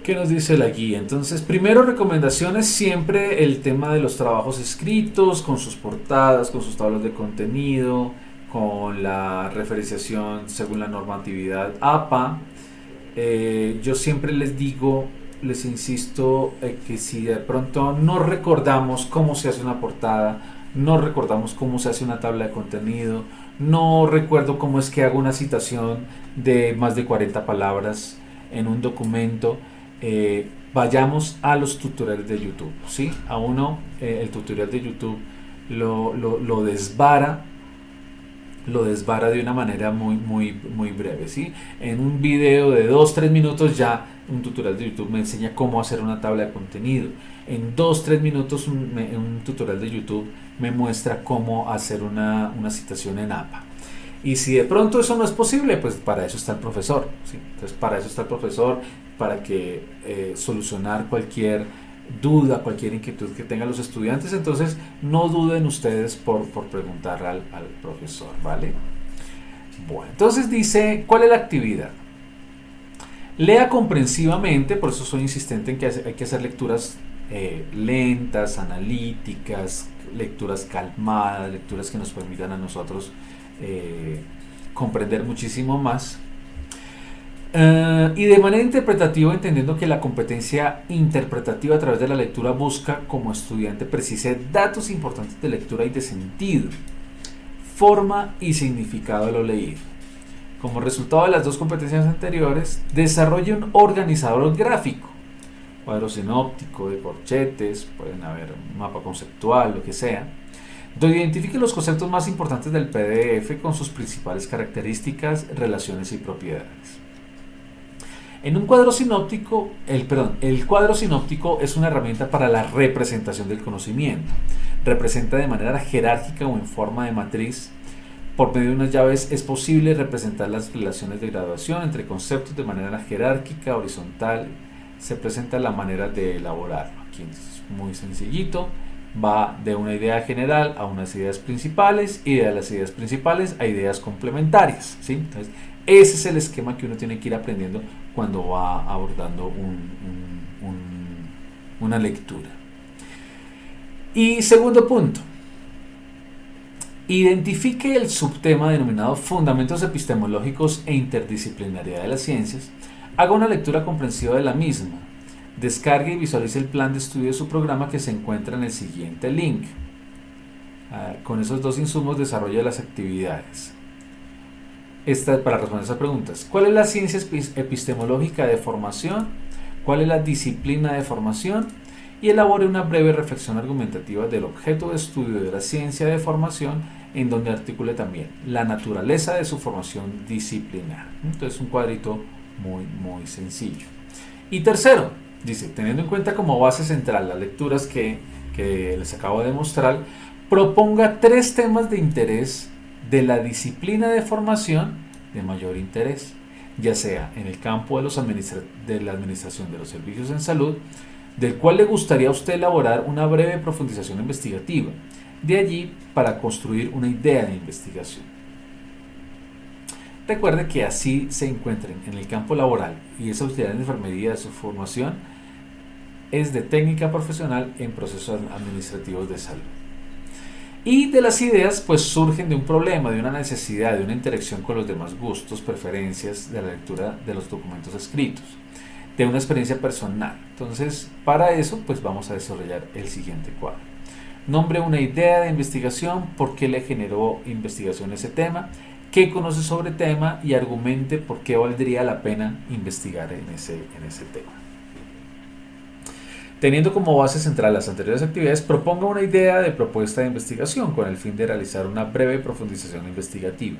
¿Qué nos dice la guía? Entonces, primero, recomendaciones, siempre el tema de los trabajos escritos, con sus portadas, con sus tablas de contenido, con la referenciación según la normatividad APA. Yo siempre les insisto, que si de pronto no recordamos cómo se hace una portada, no recordamos cómo se hace una tabla de contenido, no recuerdo cómo es que hago una citación de más de 40 palabras en un documento, vayamos a los tutoriales de YouTube, ¿sí? A uno, el tutorial de YouTube lo desvara de una manera muy breve, ¿sí? En un video de 2-3 minutos ya un tutorial de YouTube me enseña cómo hacer una tabla de contenido. En 2-3 minutos un tutorial de YouTube me muestra cómo hacer una citación en APA. Y si de pronto eso no es posible, pues para eso está el profesor, ¿sí? Entonces para eso está el profesor, para que solucionar cualquier duda, cualquier inquietud que tengan los estudiantes. Entonces no duden ustedes por preguntar al profesor, ¿vale? Bueno, entonces dice, ¿cuál es la actividad? Lea comprensivamente, por eso soy insistente en que hay que hacer lecturas lentas, analíticas, lecturas calmadas, lecturas que nos permitan a nosotros comprender muchísimo más. Y de manera interpretativa, entendiendo que la competencia interpretativa a través de la lectura busca como estudiante precise datos importantes de lectura y de sentido, forma y significado de lo leído. Como resultado de las dos competencias anteriores, desarrolla un organizador gráfico, cuadro sinóptico, de corchetes, pueden haber un mapa conceptual, lo que sea, donde identifique los conceptos más importantes del PDF con sus principales características, relaciones y propiedades. En un cuadro sinóptico, el cuadro sinóptico es una herramienta para la representación del conocimiento. Representa de manera jerárquica o en forma de matriz. Por medio de unas llaves es posible representar las relaciones de graduación entre conceptos de manera jerárquica, horizontal. Se presenta la manera de elaborarlo. Aquí es muy sencillito. Va de una idea general a unas ideas principales y de las ideas principales a ideas complementarias, ¿sí? Entonces, ese es el esquema que uno tiene que ir aprendiendo cuando va abordando una lectura. Y segundo punto, identifique el subtema denominado Fundamentos epistemológicos e interdisciplinariedad de las ciencias. Haga una lectura comprensiva de la misma. Descargue y visualice el plan de estudio de su programa que se encuentra en el siguiente link. Con esos dos insumos desarrolle las actividades. Para responder esas preguntas: ¿cuál es la ciencia epistemológica de formación? ¿Cuál es la disciplina de formación? Y elabore una breve reflexión argumentativa del objeto de estudio de la ciencia de formación, en donde articule también la naturaleza de su formación disciplinar. Entonces, un cuadrito muy sencillo. Y tercero, dice, teniendo en cuenta como base central las lecturas que les acabo de mostrar, proponga 3 temas de interés de la disciplina de formación de mayor interés, ya sea en el campo de la administración de los servicios en salud, del cual le gustaría a usted elaborar una breve profundización investigativa, de allí para construir una idea de investigación. Recuerde que así se encuentren en el campo laboral y esa utilidad de enfermería de su formación es de técnica profesional en procesos administrativos de salud. Y de las ideas pues surgen de un problema, de una necesidad, de una interacción con los demás gustos, preferencias de la lectura de los documentos escritos, de una experiencia personal. Entonces, para eso pues vamos a desarrollar el siguiente cuadro. Nombre una idea de investigación, por qué le generó investigación ese tema, qué conoce sobre el tema y argumente por qué valdría la pena investigar en ese tema. Teniendo como base central las anteriores actividades, proponga una idea de propuesta de investigación con el fin de realizar una breve profundización investigativa.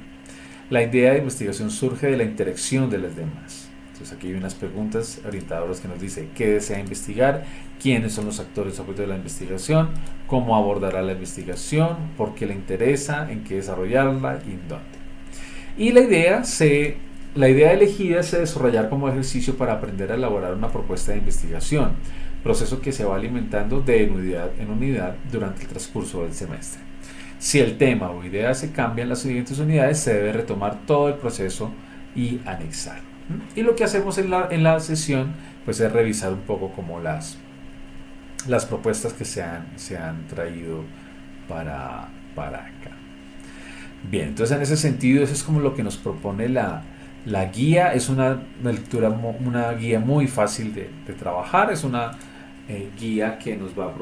La idea de investigación surge de la interacción de las demás. Entonces aquí hay unas preguntas orientadoras que nos dice qué desea investigar, quiénes son los actores objeto de la investigación, cómo abordará la investigación, por qué le interesa, en qué desarrollarla y en dónde. Y la idea elegida se desarrollar como ejercicio para aprender a elaborar una propuesta de investigación, proceso que se va alimentando de unidad en unidad durante el transcurso del semestre. Si el tema o idea se cambia en las siguientes unidades, se debe retomar todo el proceso y anexarlo. Y lo que hacemos en la sesión pues es revisar un poco como las propuestas que se han traído para acá. Bien, entonces en ese sentido eso es como lo que nos propone la guía. Es una guía muy fácil de trabajar, es una guía que nos va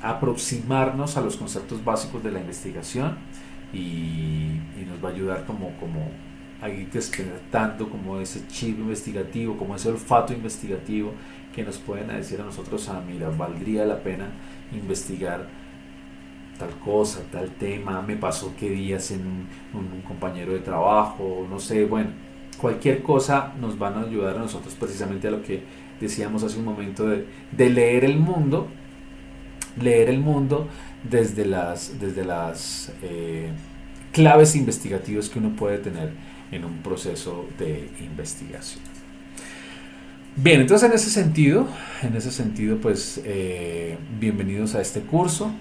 a aproximarnos a los conceptos básicos de la investigación y nos va a ayudar como a ir despertando como ese chip investigativo, como ese olfato investigativo que nos pueden decir a nosotros, mira, valdría la pena investigar tal cosa, tal tema, me pasó qué días en un compañero de trabajo, no sé, bueno, cualquier cosa nos van a ayudar a nosotros precisamente a lo que decíamos hace un momento de leer el mundo desde las claves investigativas que uno puede tener en un proceso de investigación. Bien, entonces en ese sentido pues bienvenidos a este curso.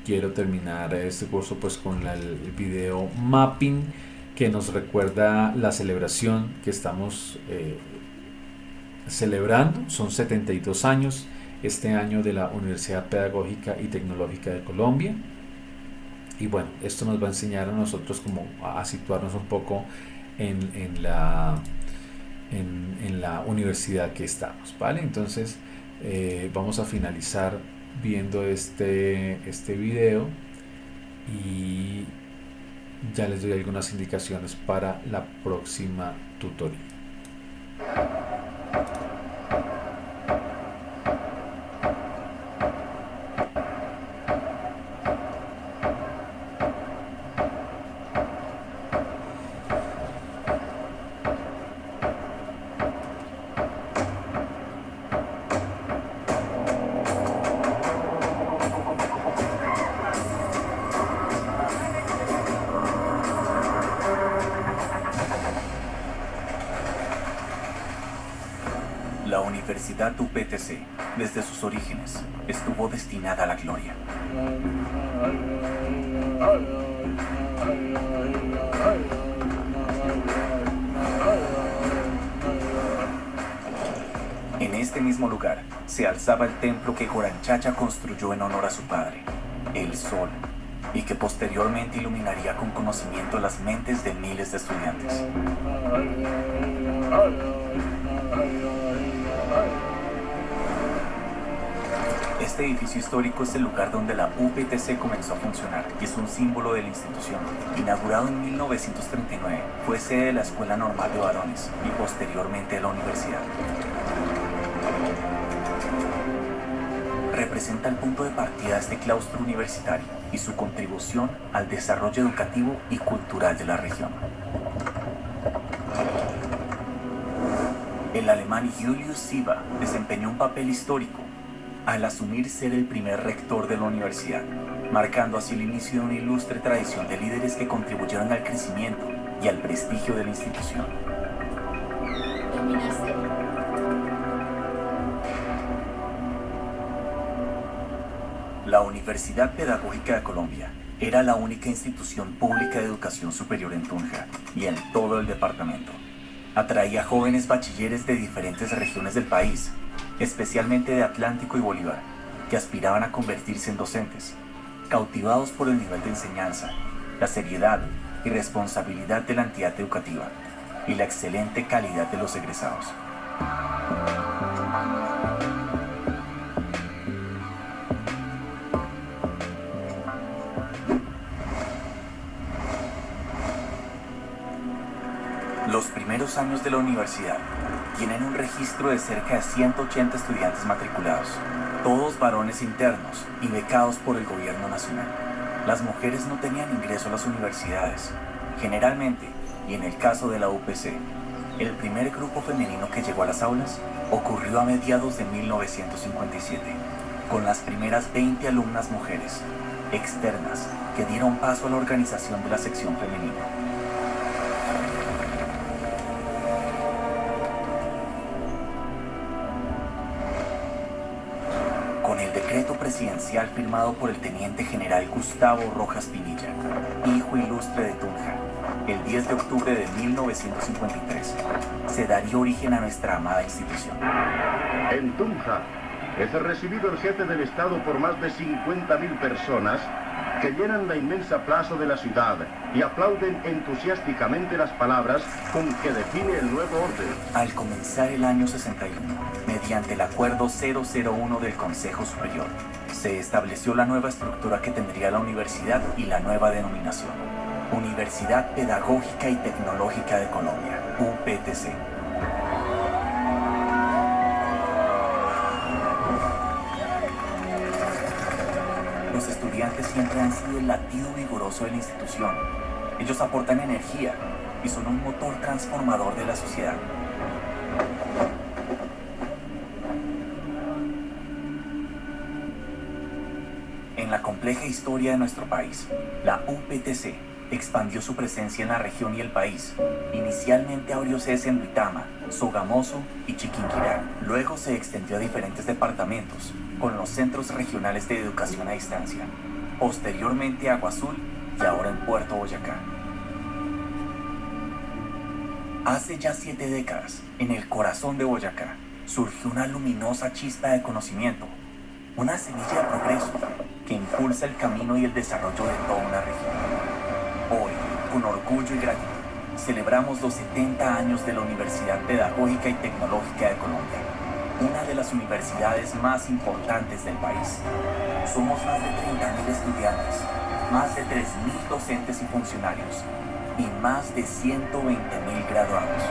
Quiero terminar este curso pues con el video mapping que nos recuerda la celebración que estamos celebrando. Son 72 años este año de la Universidad Pedagógica y Tecnológica de Colombia. Y bueno, esto nos va a enseñar a nosotros como a situarnos un poco en en la universidad que estamos, ¿vale? Entonces vamos a finalizar viendo este video y ya les doy algunas indicaciones para la próxima tutoría. La Universidad UPTC, desde sus orígenes, estuvo destinada a la gloria. En este mismo lugar se alzaba el templo que Goranchacha construyó en honor a su padre, el Sol, y que posteriormente iluminaría con conocimiento las mentes de miles de estudiantes. Este edificio histórico es el lugar donde la UPTC comenzó a funcionar y es un símbolo de la institución. Inaugurado en 1939, fue sede de la Escuela Normal de Varones y posteriormente de la universidad. Representa el punto de partida de este claustro universitario y su contribución al desarrollo educativo y cultural de la región. El alemán Julius Siva desempeñó un papel histórico al asumir ser el primer rector de la universidad, marcando así el inicio de una ilustre tradición de líderes que contribuyeron al crecimiento y al prestigio de la institución. ¿Terminaste? La Universidad Pedagógica de Colombia era la única institución pública de educación superior en Tunja y en todo el departamento. Atraía jóvenes bachilleres de diferentes regiones del país, especialmente de Atlántico y Bolívar, que aspiraban a convertirse en docentes, cautivados por el nivel de enseñanza, la seriedad y responsabilidad de la entidad educativa y la excelente calidad de los egresados. Los primeros años de la universidad tienen un registro de cerca de 180 estudiantes matriculados, todos varones internos y becados por el gobierno nacional. Las mujeres no tenían ingreso a las universidades. Generalmente, y en el caso de la UPC, el primer grupo femenino que llegó a las aulas ocurrió a mediados de 1957, con las primeras 20 alumnas mujeres, externas, que dieron paso a la organización de la sección femenina. Con el decreto presidencial firmado por el teniente general Gustavo Rojas Pinilla, hijo ilustre de Tunja, el 10 de octubre de 1953, se daría origen a nuestra amada institución. En Tunja es recibido el jefe del Estado por más de 50.000 personas que llenan la inmensa plaza de la ciudad y aplauden entusiásticamente las palabras con que define el nuevo orden. Al comenzar el año 61, mediante el Acuerdo 001 del Consejo Superior, se estableció la nueva estructura que tendría la universidad y la nueva denominación: Universidad Pedagógica y Tecnológica de Colombia, UPTC. Los estudiantes siempre han sido el latido vigoroso de la institución. Ellos aportan energía y son un motor transformador de la sociedad. En la compleja historia de nuestro país, la UPTC expandió su presencia en la región y el país. Inicialmente abrió sedes en Duitama, Sogamoso y Chiquinquirá. Luego se extendió a diferentes departamentos, con los centros regionales de educación a distancia. Posteriormente a Agua Azul y ahora en Puerto Boyacá. Hace ya 7 décadas, en el corazón de Boyacá, surgió una luminosa chispa de conocimiento, una semilla de progreso que impulsa el camino y el desarrollo de toda una región. Hoy, con orgullo y gratitud, celebramos los 70 años de la Universidad Pedagógica y Tecnológica de Colombia, una de las universidades más importantes del país. Somos más de 30.000 estudiantes, más de 3.000 docentes y funcionarios y más de 120.000 graduados.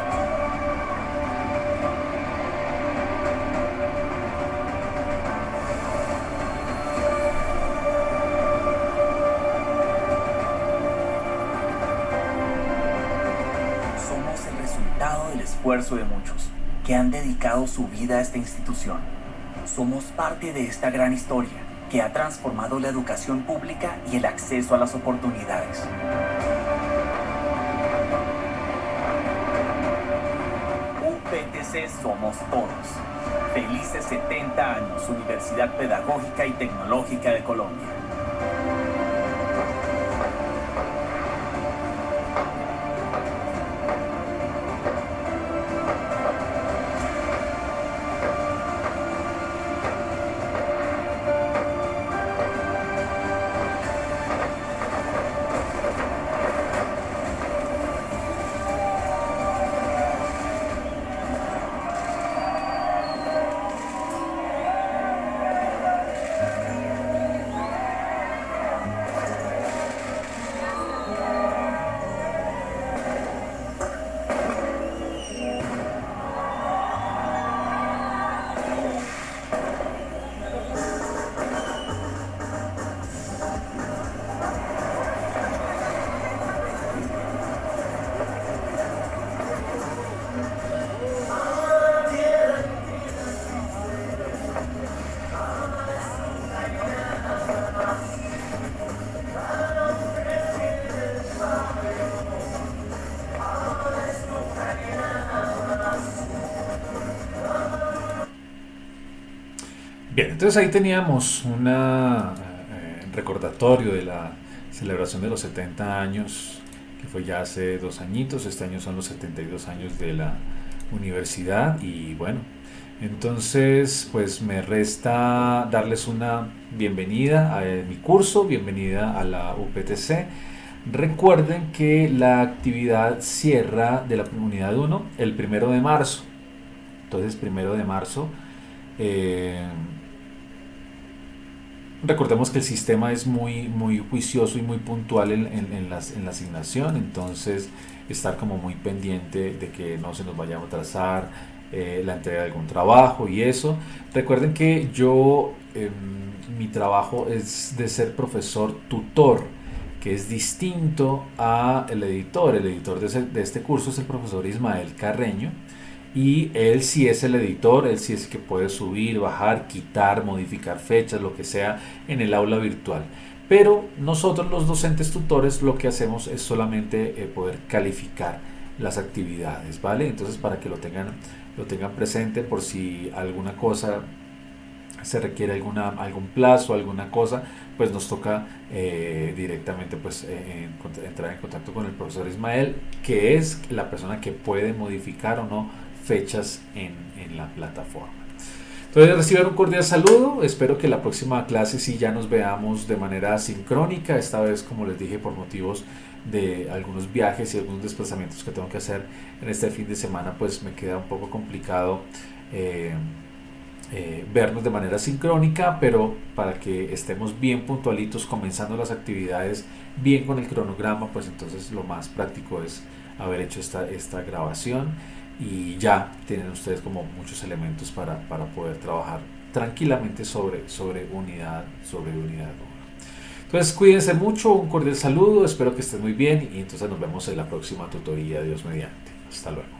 Del esfuerzo de muchos que han dedicado su vida a esta institución. Somos parte de esta gran historia que ha transformado la educación pública y el acceso a las oportunidades. UPTC somos todos. Felices 70 años, Universidad Pedagógica y Tecnológica de Colombia. Bien, entonces ahí teníamos un recordatorio de la celebración de los 70 años, que fue ya hace 2 añitos. Este año son los 72 años de la universidad y bueno, entonces pues me resta darles una bienvenida a mi curso, bienvenida a la UPTC. Recuerden que la actividad cierra de la unidad 1 el 1 de marzo. Entonces 1 de marzo recordemos que el sistema es muy juicioso y muy puntual en la asignación, entonces estar como muy pendiente de que no se nos vaya a atrasar la entrega de algún trabajo y eso. Recuerden que yo, mi trabajo es de ser profesor tutor, que es distinto al editor. El editor de este curso es el profesor Ismael Carreño. Y él sí es el editor, él sí es el que puede subir, bajar, quitar, modificar fechas, lo que sea en el aula virtual. Pero nosotros los docentes tutores lo que hacemos es solamente poder calificar las actividades, ¿vale? Entonces para que lo tengan presente por si alguna cosa se requiere algún plazo, alguna cosa, pues nos toca directamente pues entrar en contacto con el profesor Ismael, que es la persona que puede modificar o no fechas en la plataforma. Entonces reciban un cordial saludo, espero que la próxima clase sí ya nos veamos de manera sincrónica, esta vez como les dije por motivos de algunos viajes y algunos desplazamientos que tengo que hacer en este fin de semana, pues me queda un poco complicado vernos de manera sincrónica, pero para que estemos bien puntualitos comenzando las actividades bien con el cronograma, pues entonces lo más práctico es haber hecho esta grabación y ya tienen ustedes como muchos elementos para poder trabajar tranquilamente sobre unidad 1. Entonces cuídense mucho, un cordial saludo, espero que estén muy bien y entonces nos vemos en la próxima tutoría, Dios mediante. Hasta luego.